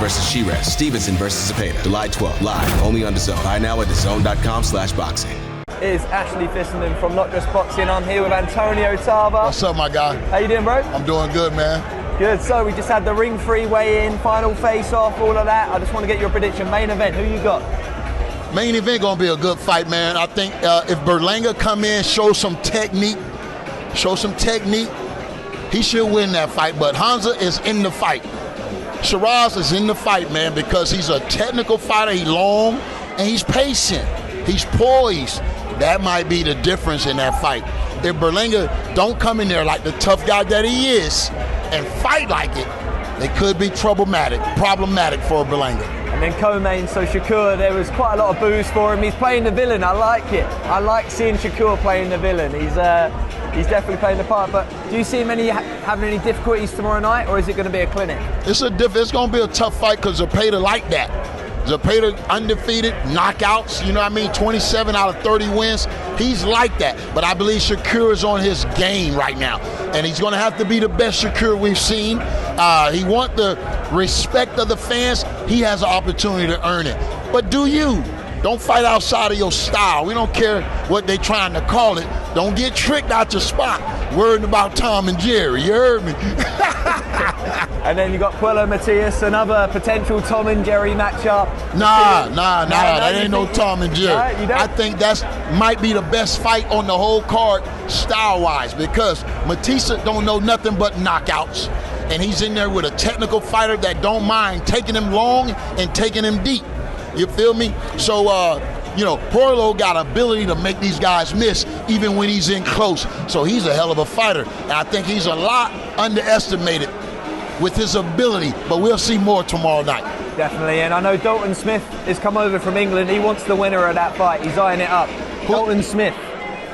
versus Sheeraz. Stevenson versus Zepeda. July 12th, live, only on DAZN. Buy now at DAZN.com/boxing. Is Ashley Fissenden from Notjustboxing. I'm here with Antonio Tarver. What's up, my guy? How you doing, bro? I'm doing good, man. Good. So we just had the ring free weigh-in, final face-off, all of that. I just want to get your prediction. Main event, who you got? Main event gonna be a good fight, man. I think if Berlanga come in, show some technique, he should win that fight. But Hamza is in the fight. Sheeraz is in the fight, man, because he's a technical fighter. He's long and he's patient. He's poised. That might be the difference in that fight. If Berlanga don't come in there like the tough guy that he is and fight like it could be problematic for Berlanga. And then co-main, so Shakur, there was quite a lot of boos for him. He's playing the villain. I like it. I like seeing Shakur playing the villain. He's definitely playing the part. But do you see him having any difficulties tomorrow night, or is it going to be a clinic? It's going to be a tough fight because Zepeda like that. Zepeda undefeated, knockouts, you know what I mean, 27 out of 30 wins. He's like that, but I believe Shakur is on his game right now, and he's going to have to be the best Shakur we've seen. He wants the respect of the fans. He has an opportunity to earn it. But do you? Don't fight outside of your style. We don't care what they're trying to call it. Don't get tricked out your spot worrying about Tom and Jerry. You heard me? And then you got Puello Matias, another potential Tom and Jerry matchup. Nah, that ain't no Tom and Jerry. Right, you don't? I think that's might be the best fight on the whole card style-wise, because Matissa don't know nothing but knockouts. And he's in there with a technical fighter that don't mind taking him long and taking him deep. You feel me? So, Puello got ability to make these guys miss even when he's in close. So he's a hell of a fighter. And I think he's a lot underestimated with his ability, but we'll see more tomorrow night. Definitely, and I know Dalton Smith has come over from England. He wants the winner of that fight. He's eyeing it up. Dalton Smith.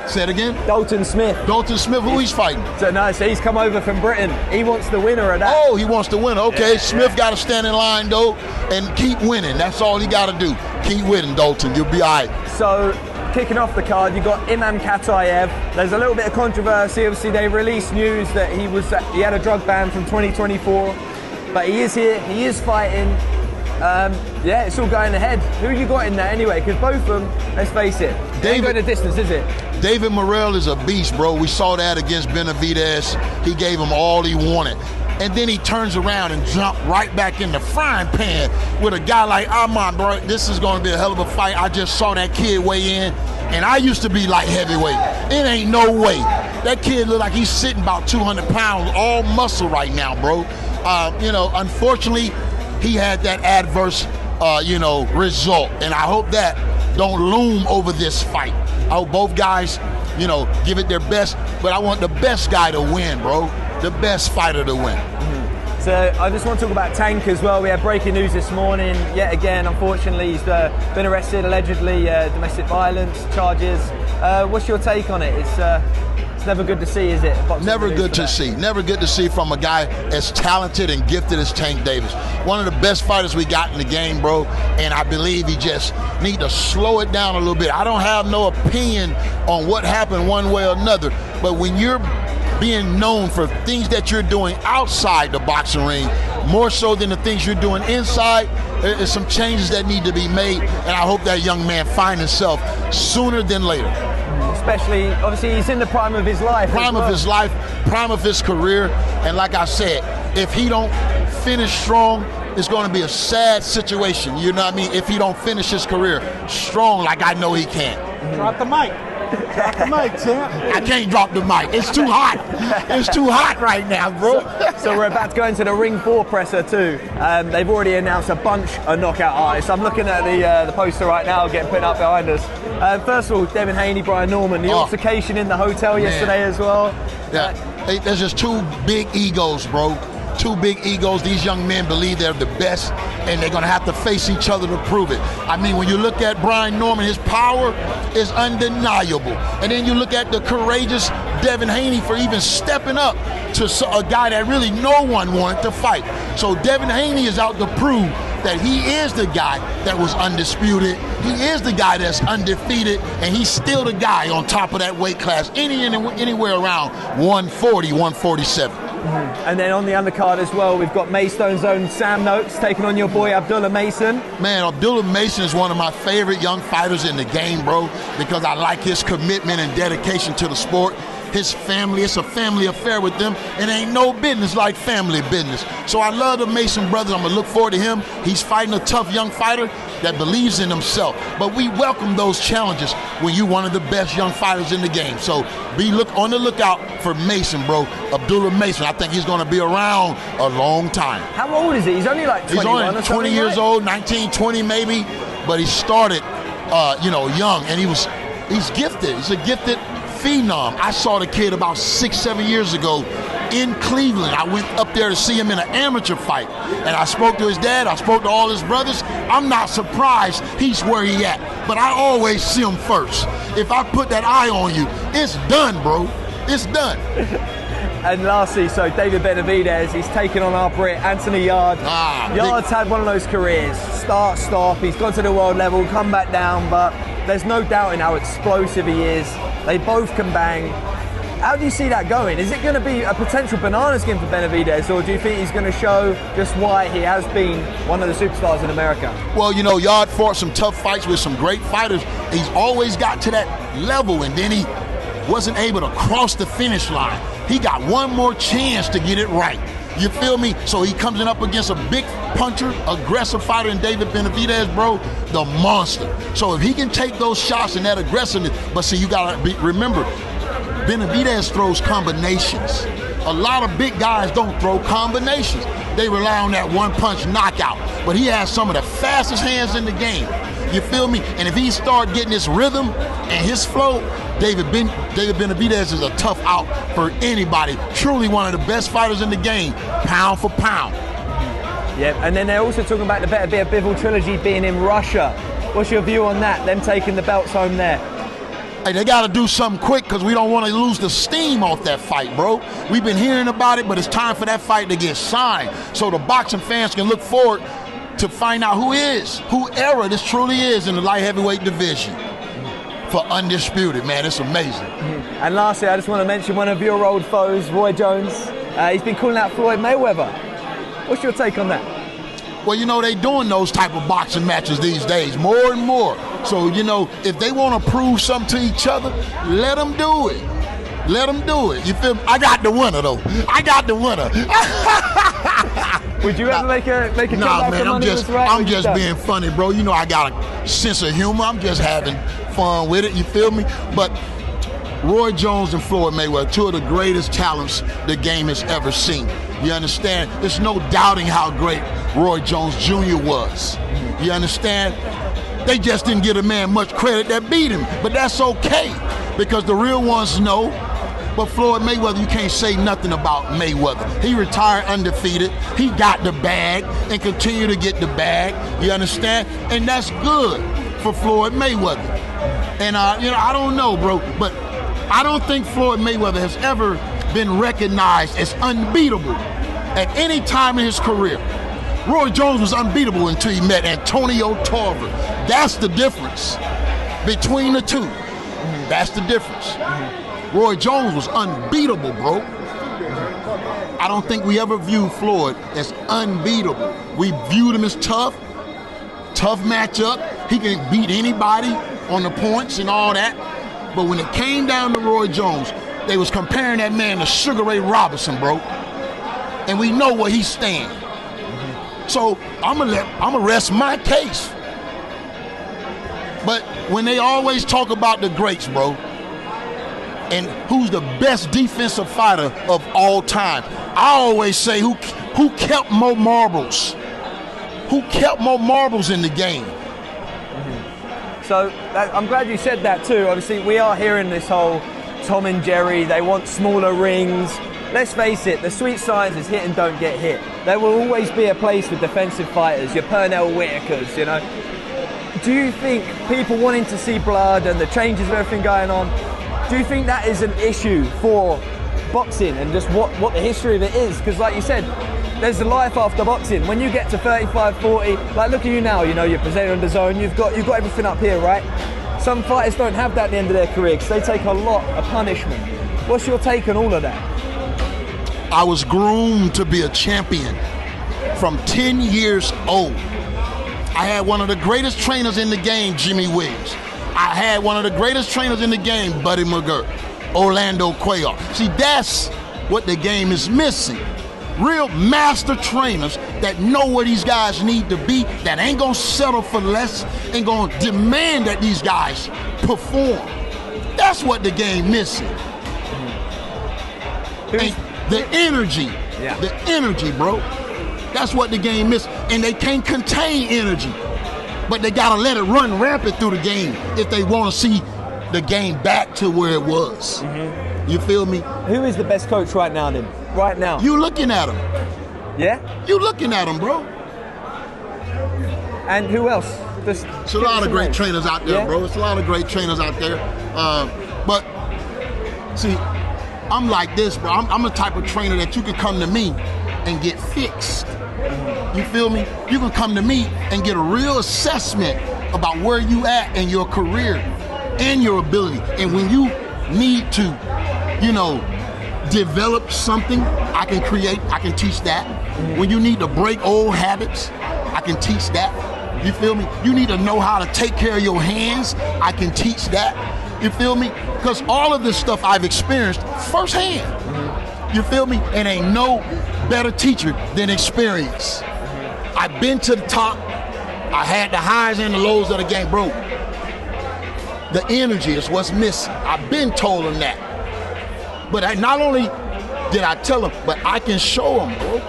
Say it again? Dalton Smith. Dalton Smith, who he's fighting? So he's come over from Britain. He wants the winner of that. Oh, he wants the winner. Okay, Yeah, Smith got to stand in line, though, and keep winning. That's all he got to do. Keep winning, Dalton. You'll be all right. So, kicking off the card, you got Imam Katayev. There's a little bit of controversy. Obviously, they released news that he had a drug ban from 2024, but he is here. He is fighting. It's all going ahead. Who you got in there anyway? Because both of them, let's face it, they ain't going the distance, is it? David Morrell is a beast, bro. We saw that against Benavidez. He gave him all he wanted. And then he turns around and jumps right back in the frying pan with a guy like Ahmad, bro. This is going to be a hell of a fight. I just saw that kid weigh in, and I used to be light heavyweight. It ain't no way. That kid look like he's sitting about 200 pounds, all muscle right now, bro. Unfortunately, he had that adverse, result, and I hope that don't loom over this fight. I hope both guys, give it their best, but I want the best guy to win, bro. The best fighter to win. So I just want to talk about Tank as well. We had breaking news this morning. Yet again, unfortunately, he's been arrested, allegedly domestic violence charges. What's your take on it? It's never good to see, is it? Never good to see. Never good to see from a guy as talented and gifted as Tank Davis. One of the best fighters we got in the game, bro. And I believe he just need to slow it down a little bit. I don't have no opinion on what happened one way or another. But when you're being known for things that you're doing outside the boxing ring, more so than the things you're doing inside, there's some changes that need to be made. And I hope that young man finds himself sooner than later. Especially, obviously, he's in the prime of his life. Prime of his life, prime of his career. And like I said, if he don't finish strong, it's going to be a sad situation. You know what I mean? If he don't finish his career strong like I know he can. Drop the mic. Drop the mic, champ. I can't drop the mic. It's too hot. It's too hot right now, bro. So we're about to go into the Ring 4 presser too. They've already announced a bunch of knockout artists. I'm looking at the poster right now, getting put up behind us. First of all, Devin Haney, Brian Norman, the altercation in the hotel yesterday as well. Yeah, there's just two big egos, bro. Two big egos. These young men believe they're the best, and they're going to have to face each other to prove it. I mean, when you look at Brian Norman, his power is undeniable. And then you look at the courageous Devin Haney for even stepping up to a guy that really no one wanted to fight. So Devin Haney is out to prove that he is the guy that was undisputed. He is the guy that's undefeated, and he's still the guy on top of that weight class, anywhere around 140, 147. And then on the undercard as well, we've got Maystone's own Sam Noakes taking on your boy Abdullah Mason. Man, Abdullah Mason is one of my favorite young fighters in the game, bro, because I like his commitment and dedication to the sport. His family, it's a family affair with them. It ain't no business like family business. So I love the Mason brothers. I'm gonna look forward to him. He's fighting a tough young fighter that believes in himself. But we welcome those challenges when you're one of the best young fighters in the game. So be on the lookout for Mason, bro. Abdullah Mason. I think he's gonna be around a long time. How old is he? He's only like 21 He's only or 20 years old, 19, 20 maybe. But he started, young, and he's gifted. He's a gifted phenom. I saw the kid about 6-7 years ago in Cleveland. I went up there to see him in an amateur fight, and I spoke to his dad. I spoke to all his brothers. I'm not surprised he's where he at, but I always see him first. If I put that eye on you, it's done, bro. It's done. And lastly, so David Benavidez, he's taken on our Brit, Anthony Yarde. Yarde's had one of those careers, start, stop. He's gone to the world level, come back down, but there's no doubting how explosive he is. They both can bang. How do you see that going? Is it going to be a potential banana skin for Benavidez, or do you think he's going to show just why he has been one of the superstars in America? Well, Yarde fought some tough fights with some great fighters. He's always got to that level, and then he wasn't able to cross the finish line. He got one more chance to get it right. You feel me? So he comes in up against a big puncher, aggressive fighter in David Benavidez, bro, the monster. So if he can take those shots and that aggressiveness, but see, you gotta remember, Benavidez throws combinations. A lot of big guys don't throw combinations. They rely on that one punch knockout. But he has some of the fastest hands in the game. You feel me? And if he start getting his rhythm and his flow, David Benavidez is a tough out for anybody. Truly one of the best fighters in the game, pound for pound. Yeah, and then they're also talking about the Better Be a Bivol trilogy being in Russia. What's your view on that, them taking the belts home there? Hey, they got to do something quick because we don't want to lose the steam off that fight, bro. We've been hearing about it, but it's time for that fight to get signed so the boxing fans can look forward to find out who era this truly is in the light heavyweight division. For undisputed, man, it's amazing. And lastly, I just want to mention one of your old foes, Roy Jones. He's been calling out Floyd Mayweather. What's your take on that? Well, they doing those type of boxing matches these days, more and more. So, if they want to prove something to each other, let them do it. Let them do it. You feel me? I got the winner, though. I got the winner. Would you ever make a comeback for money was right? I'm just being funny, bro. I got a sense of humor. I'm just having fun with it. You feel me? But Roy Jones and Floyd Mayweather, two of the greatest talents the game has ever seen. You understand? There's no doubting how great Roy Jones Jr. was. You understand? They just didn't give a man much credit that beat him. But that's okay, because the real ones know. But Floyd Mayweather, you can't say nothing about Mayweather. He retired undefeated. He got the bag and continue to get the bag. You understand? And that's good for Floyd Mayweather. And, I don't know, bro, but I don't think Floyd Mayweather has ever been recognized as unbeatable at any time in his career. Roy Jones was unbeatable until he met Antonio Tarver. That's the difference between the two. That's the difference. Roy Jones was unbeatable, bro. I don't think we ever viewed Floyd as unbeatable. We viewed him as tough matchup. He can beat anybody on the points and all that. But when it came down to Roy Jones, they was comparing that man to Sugar Ray Robinson, bro. And we know where he stands. So I'm gonna rest my case. But when they always talk about the greats, bro, and who's the best defensive fighter of all time, I always say who kept more marbles? Who kept more marbles in the game? So I'm glad you said that too. Obviously, we are hearing this whole Tom and Jerry, they want smaller rings. Let's face it, the sweet science is hit and don't get hit. There will always be a place for defensive fighters, your Pernell Whitakers, Do you think people wanting to see blood and the changes of everything going on, do you think that is an issue for boxing and just what the history of it is? Because like you said, there's a life after boxing. When you get to 35, 40, like look at you now, you're presented on the zone, you've got everything up here, right? Some fighters don't have that at the end of their career because they take a lot of punishment. What's your take on all of that? I was groomed to be a champion from 10 years old. I had one of the greatest trainers in the game, Jimmy Williams. I had one of the greatest trainers in the game, Buddy McGirt, Orlando Cuellar. See, that's what the game is missing. Real master trainers that know where these guys need to be, that ain't gonna settle for less, and gonna demand that these guys perform. That's what the game missing. And the energy, the energy, bro. That's what the game missing. And they can't contain energy, but they gotta let it run rampant through the game if they wanna see the game back to where it was. You feel me? Who is the best coach right now then? Right now? You looking at him. Yeah? You looking at him, bro. And who else? It's a lot of great trainers out there, bro. It's a lot of great trainers out there. But see, I'm like this, bro. I'm the type of trainer that you can come to me and get fixed. You feel me? You can come to me and get a real assessment about where you at in your career and your ability. And when you need to, develop something, I can teach that. When you need to break old habits, I can teach that. You feel me? You need to know how to take care of your hands, I can teach that. You feel me? Because all of this stuff I've experienced firsthand. You feel me? And ain't no better teacher than experience. I've been to the top. I had the highs and the lows of the game, bro. The energy is what's missing. I've been told them that. But not only did I tell them, but I can show them, bro.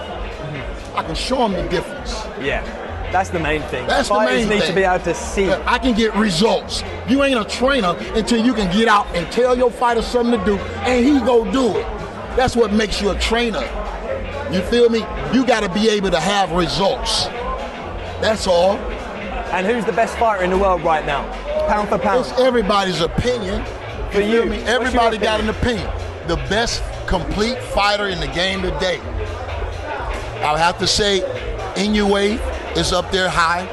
I can show them the difference. Yeah, that's the main thing. That's the main thing. Fighters need to be able to see. I can get results. You ain't a trainer until you can get out and tell your fighter something to do, and he go do it. That's what makes you a trainer. You feel me? You got to be able to have results. That's all. And who's the best fighter in the world right now? Pound for pound. It's everybody's opinion. For you, feel me? Everybody got an opinion. The best complete fighter in the game today, I would have to say Inoue is up there high.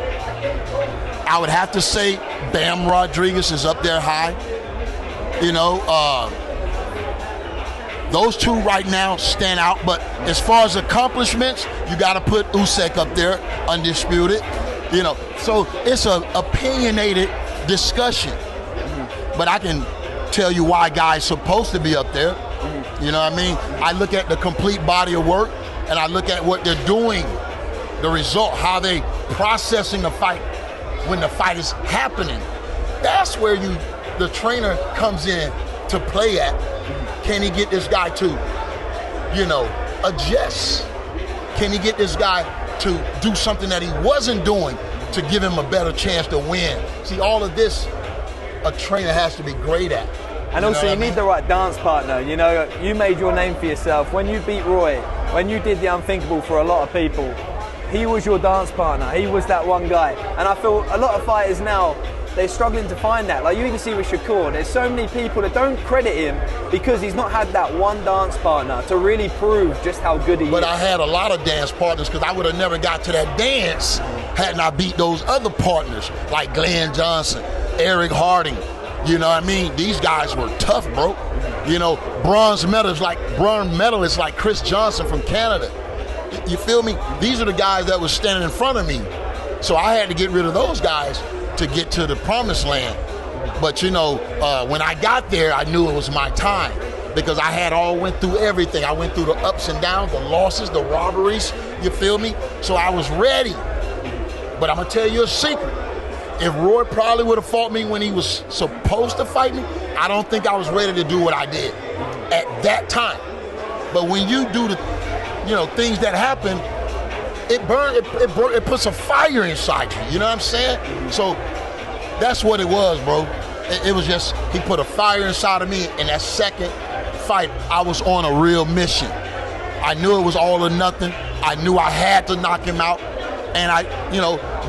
I would have to say Bam Rodriguez is up there high. Those two right now stand out, but as far as accomplishments, you got to put Usyk up there, undisputed. So it's an opinionated discussion, but I can tell you why guys supposed to be up there. You know what I mean? I look at the complete body of work, and I look at what they're doing, the result, how they processing the fight when the fight is happening. That's where the trainer comes in to play at. Can he get this guy to, adjust? Can he get this guy to do something that he wasn't doing to give him a better chance to win? See, all of this, a trainer has to be great at. And also, you need the right dance partner. You made your name for yourself. When you beat Roy, when you did the unthinkable for a lot of people, he was your dance partner. He was that one guy. And I feel a lot of fighters now, they're struggling to find that. Like you even see with Shakur, there's so many people that don't credit him because he's not had that one dance partner to really prove just how good he is. But I had a lot of dance partners because I would have never got to that dance hadn't I beat those other partners like Glenn Johnson, Eric Harding. You know what I mean? These guys were tough, bro. Bronze medalists like Chris Johnson from Canada. You feel me? These are the guys that was standing in front of me. So I had to get rid of those guys to get to the promised land. But when I got there, I knew it was my time because I went through everything. I went through the ups and downs, the losses, the robberies, you feel me? So I was ready. But I'm gonna tell you a secret. If Roy probably would have fought me when he was supposed to fight me, I don't think I was ready to do what I did at that time. But when you do the, things that happen, it puts a fire inside you. You know what I'm saying? So that's what it was, bro. It was just, he put a fire inside of me. In that second fight, I was on a real mission. I knew it was all or nothing. I knew I had to knock him out. And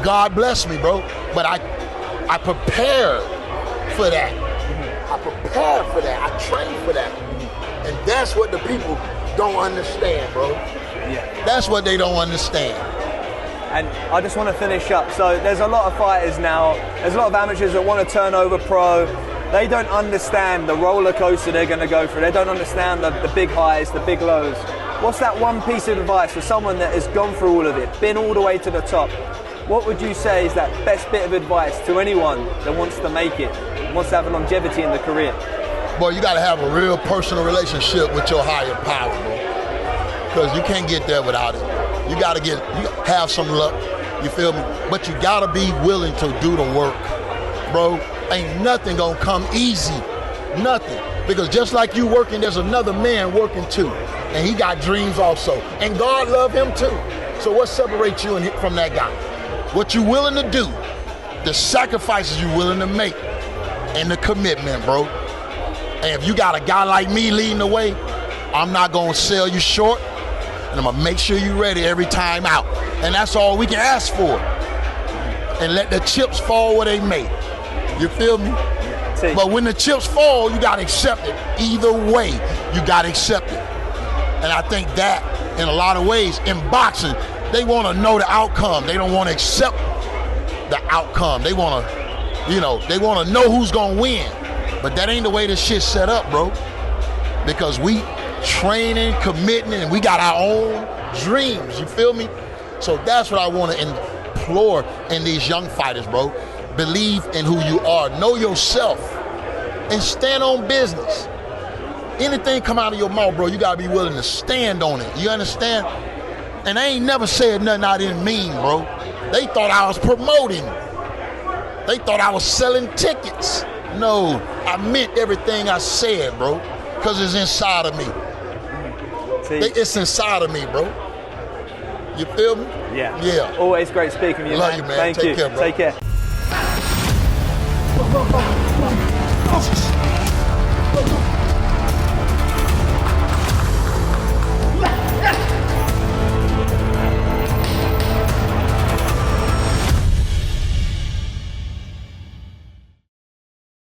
God bless me, bro. But I prepared for that. I prepared for that. I trained for that. And that's what the people don't understand, bro. Yeah. That's what they don't understand. And I just want to finish up. So there's a lot of fighters now. There's a lot of amateurs that want to turn over pro. They don't understand the roller coaster they're going to go through. They don't understand the big highs, the big lows. What's that one piece of advice for someone that has gone through all of it, been all the way to the top? What would you say is that best bit of advice to anyone that wants to make it, wants to have a longevity in the career? Boy, you got to have a real personal relationship with your higher power, bro. Because you can't get there without it. You got to have some luck, you feel me? But you got to be willing to do the work, bro. Ain't nothing going to come easy, nothing. Because just like you working, there's another man working too. And he got dreams also. And God love him too. So what separates you from that guy? What you willing to do, the sacrifices you willing to make, and the commitment, bro. And if you got a guy like me leading the way, I'm not gonna sell you short, and I'm gonna make sure you're ready every time out. And that's all we can ask for. And let the chips fall where they may. You feel me? See. But when the chips fall, you gotta accept it. Either way, you gotta accept it. And I think that, in a lot of ways, in boxing, they want to know the outcome. They don't want to accept the outcome. They want to, they want to know who's going to win. But that ain't the way this shit's set up, bro. Because we training, committing, and we got our own dreams. You feel me? So that's what I want to implore in these young fighters, bro. Believe in who you are. Know yourself. And stand on business. Anything come out of your mouth, bro, you got to be willing to stand on it. You understand? And I ain't never said nothing I didn't mean, bro. They thought I was promoting. They thought I was selling tickets. No, I meant everything I said, bro, because it's inside of me. It's inside of me, bro. You feel me? Yeah. Yeah. Always great speaking with you, Love man. you, man. Thank Take you. care, bro. Take care. Go, go, go.